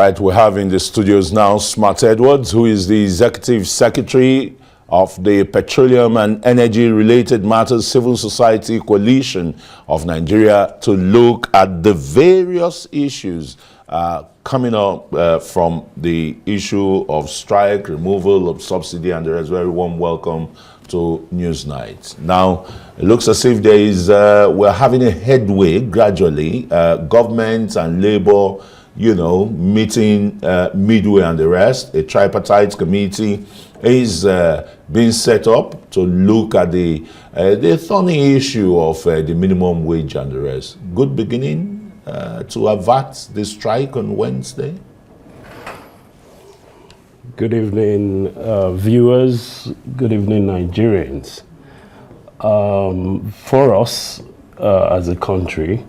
right, we have in the studios now Smart Edwards, who is the Executive Secretary of the Petroleum and Energy Related Matters Civil Society Coalition of Nigeria, to look at the various issues coming up from the issue of strike, removal of subsidy, and there is very warm welcome to Newsnight. Now, it looks as if there is, we're having a headway gradually, government and labor, meeting midway and the rest. A tripartite committee is being set up to look at the thorny issue of the minimum wage and the rest. Good beginning to avert the strike on Wednesday. Good evening, viewers. Good evening, Nigerians. For us as a country,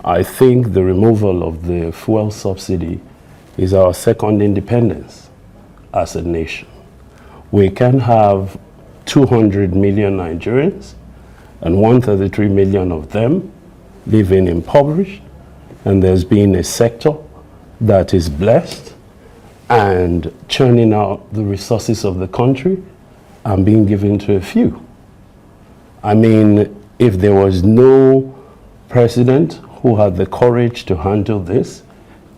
I think the removal of the fuel subsidy is our second independence as a nation. We can have 200 million Nigerians, and 133 million of them living impoverished, and there's been a sector that is blessed and churning out the resources of the country and being given to a few. I mean, if there was no president who had the courage to handle this,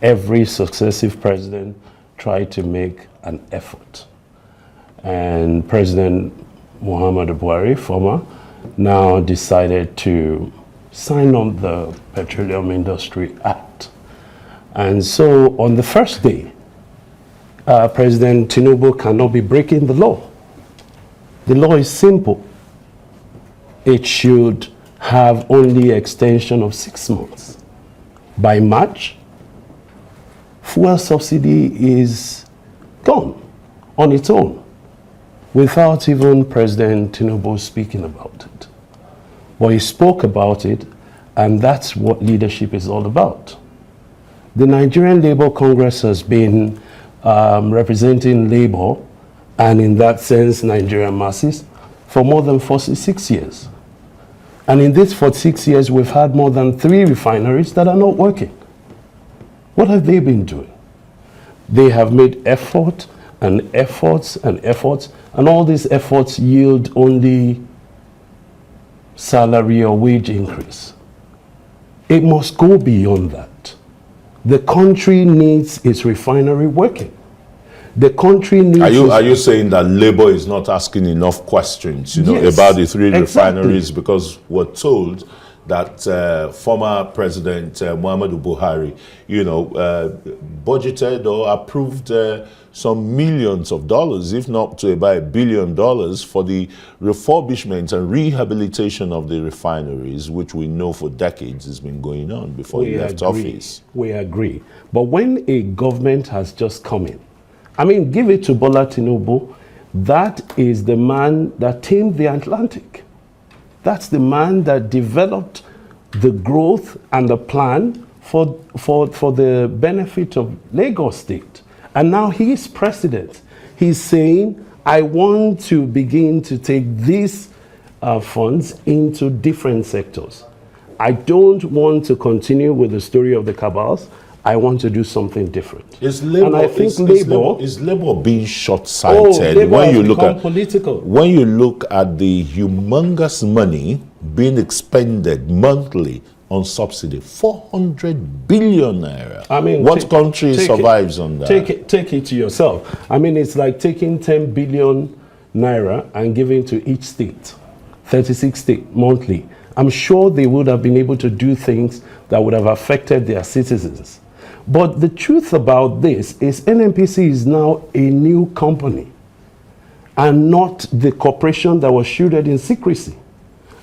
every successive president tried to make an effort. And President Muhammadu Buhari, former, now decided to sign on the Petroleum Industry Act. And so on the first day, President Tinubu cannot be breaking the law. The law is simple. It should have only extension of 6 months. By March, fuel subsidy is gone on its own, without even President Tinubu speaking about it. But he spoke about it, and that's what leadership is all about. The Nigerian Labour Congress has been representing labor, and in that sense, Nigerian masses, for more than 46 years. And in these 46 years, we've had more than 3 refineries that are not working. What have they been doing? They have made effort and efforts and efforts, and all these efforts yield only salary or wage increase. It must go beyond that. The country needs its refinery working. The country needs... Are you saying that labor is not asking enough questions, Yes, about the 3 exactly. refineries, because we're told that former President Muhammadu Buhari, budgeted or approved some millions of dollars, if not to about $1 billion, for the refurbishment and rehabilitation of the refineries, which we know for decades has been going on before he left office. We agree. But when a government has just come in, give it to Bola Tinubu, that is the man that tamed the Atlantic. That's the man that developed the growth and the plan for the benefit of Lagos State. And now he is president. He's saying, I want to begin to take these funds into different sectors. I don't want to continue with the story of the cabals. I want to do something different. Is labor being short-sighted when you look at political? When you look at the humongous money being expended monthly on subsidy, 400 billion naira. What country survives on that? Take it to yourself. It's like taking 10 billion naira and giving to each state, 36 states monthly. I'm sure they would have been able to do things that would have affected their citizens. But the truth about this is NNPC is now a new company and not the corporation that was shielded in secrecy.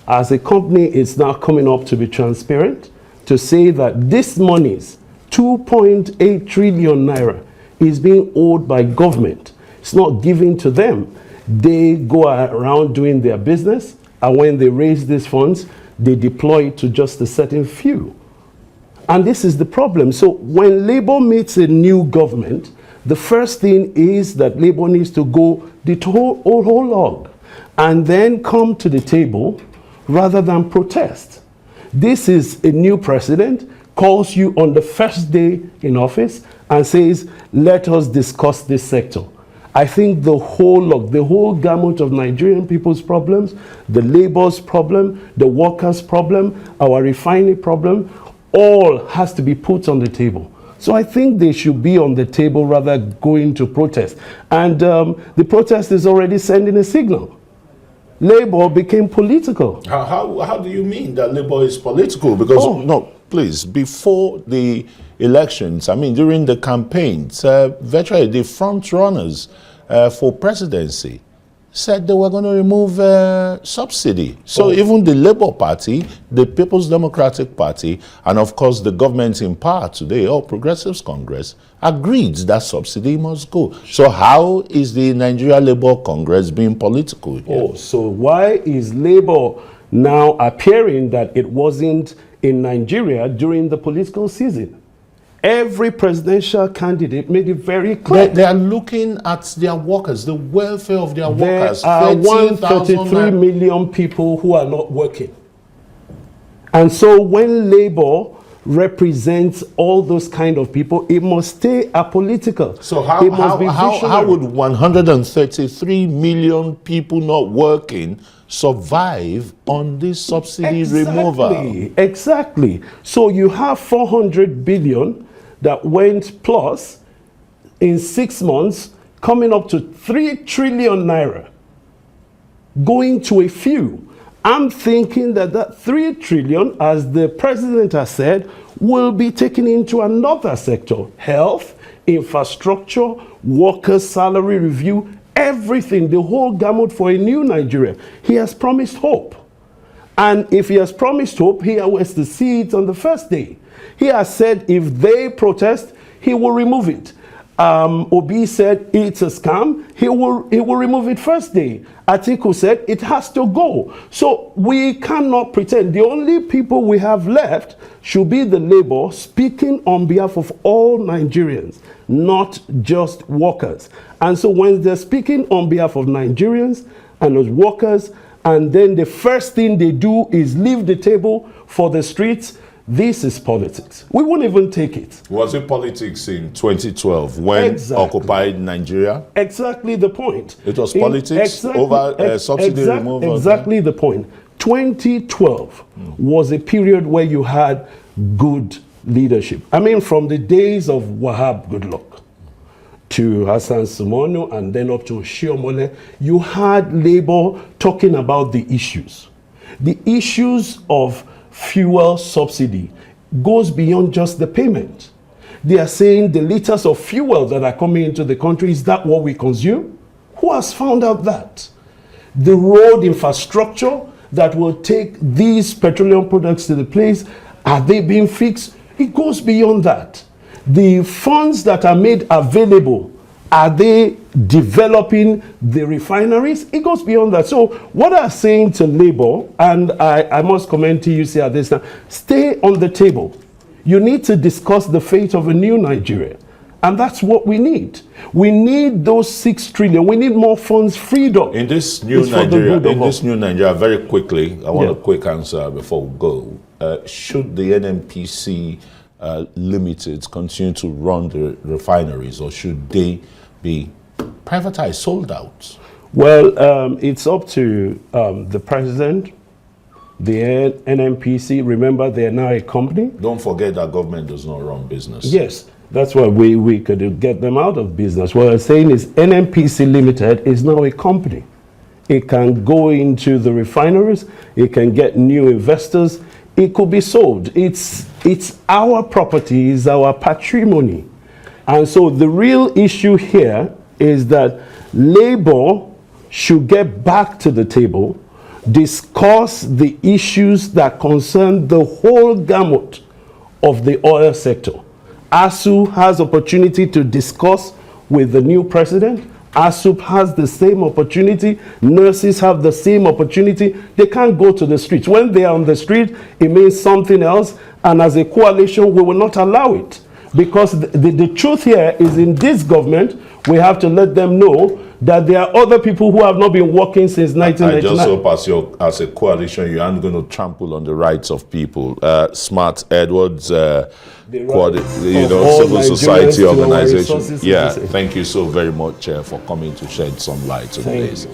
As a company, it's now coming up to be transparent, to say that this money's 2.8 trillion naira is being owed by government. It's not given to them. They go around doing their business, and when they raise these funds, they deploy it to just a certain few. And this is the problem. So when Labour meets a new government, the first thing is that Labour needs to go the whole log and then come to the table rather than protest. This is a new president calls you on the first day in office and says, let us discuss this sector. I think the whole gamut of Nigerian people's problems, the labor's problem, the workers' problem, our refinery problem, all has to be put on the table. So I think they should be on the table rather going to protest. And the protest is already sending a signal. Labour became political. How do you mean that Labour is political? Because, no, please, before the elections, I mean, during the campaigns, virtually the front runners for presidency said they were going to remove subsidy. So even the Labour Party, the People's Democratic Party, and of course the government in power today, All Progressives Congress, agreed that subsidy must go. So how is the Nigeria Labour Congress being political here? So why is Labour now appearing that it wasn't in Nigeria during the political season? Every presidential candidate made it very clear. They are looking at their workers, the welfare of their workers. There are 133 million people who are not working. And so when Labour represents all those kind of people, it must stay apolitical. So how would 133 million people not working survive on this subsidy removal? Exactly. So you have 400 billion that went plus in 6 months, coming up to 3 trillion naira, going to a few. I'm thinking that that 3 trillion, as the president has said, will be taken into another sector: health, infrastructure, workers' salary review, everything, the whole gamut for a new Nigeria. He has promised hope. And if he has promised hope, he has to see it on the first day. He has said if they protest, he will remove it. Obi said it's a scam. He will remove it first day. Atiku said it has to go. So we cannot pretend. The only people we have left should be the Labour speaking on behalf of all Nigerians, not just workers. And so when they're speaking on behalf of Nigerians and those workers, and then the first thing they do is leave the table for the streets, this is politics. We won't even take it. Was it politics in 2012 when occupied Nigeria? Exactly the point. It was politics over subsidy removal? Exactly the point. 2012 was a period where you had good leadership. I mean, from the days of Wahab Goodluck to Hassan Sumonu and then up to Shiomole, you had Labour talking about the issues. The issues of fuel subsidy goes beyond just the payment. They are saying the liters of fuel that are coming into the country, is that what we consume? Who has found out that? The road infrastructure that will take these petroleum products to the place, are they being fixed? It goes beyond that. The funds that are made available, are they developing the refineries? It goes beyond that. So what I'm saying to Labour, and I must commend to you at this time, stay on the table. You need to discuss the fate of a new Nigeria. And that's what we need. We need those 6 trillion. We need more funds freed up. In this new Nigeria, very quickly, I want a quick answer before we go. Should the NNPC Limited continue to run the refineries, or should they be privatized, sold out? Well, it's up to the president, the NNPC. Remember, they are now a company. Don't forget that government does not run business. Yes, that's why we could get them out of business. What I'm saying is NNPC Limited is now a company. It can go into the refineries. It can get new investors. It could be sold. It's our property, it's our patrimony. And so the real issue here is that Labour should get back to the table, discuss the issues that concern the whole gamut of the oil sector. ASU has opportunity to discuss with the new president. ASUP has the same opportunity. Nurses have the same opportunity. They can't go to the streets. When they are on the street, it means something else. And as a coalition, we will not allow it. Because the truth here is, in this government, we have to let them know that there are other people who have not been working since I 1999. just hope as a coalition, you aren't going to trample on the rights of people. Smart Edwards, civil society organization. Yeah, thank you so very much for coming to shed some light on this.